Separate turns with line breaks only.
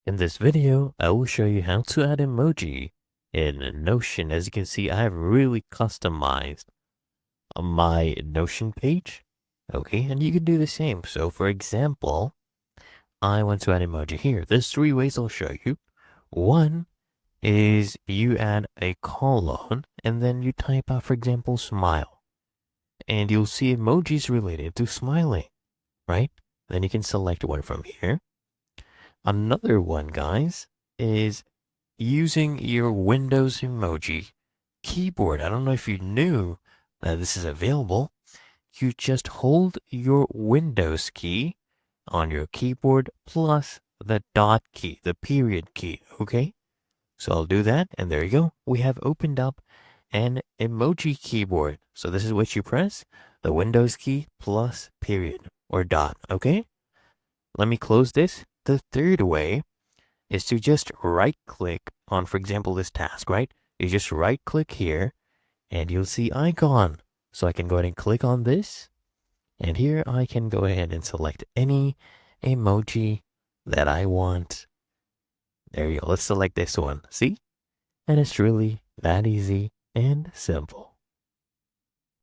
In this video, I will show you how to add emoji in Notion. As you can see, I have really customized my Notion page. Okay, and you can do the same. So for example, I want to add emoji here. There's three ways I'll show you. One is you add a colon and then you type out, for example, smile. And you'll see emojis related to smiling, right? Then you can select one from here. Another one, guys, is using your Windows emoji keyboard. I don't know if you knew that this is available. You just hold your Windows key on your keyboard plus the dot key, the period key, okay? So I'll do that, and there you go. We have opened up an emoji keyboard. So this is what you press, the Windows key plus period or dot, okay? Let me close this. The third way is to just right click on, for example, this task, right? You just right click here and you'll see icon. So I can go ahead and click on this. And here I can go ahead and select any emoji that I want. There you go. Let's select this one. See? And it's really that easy and simple.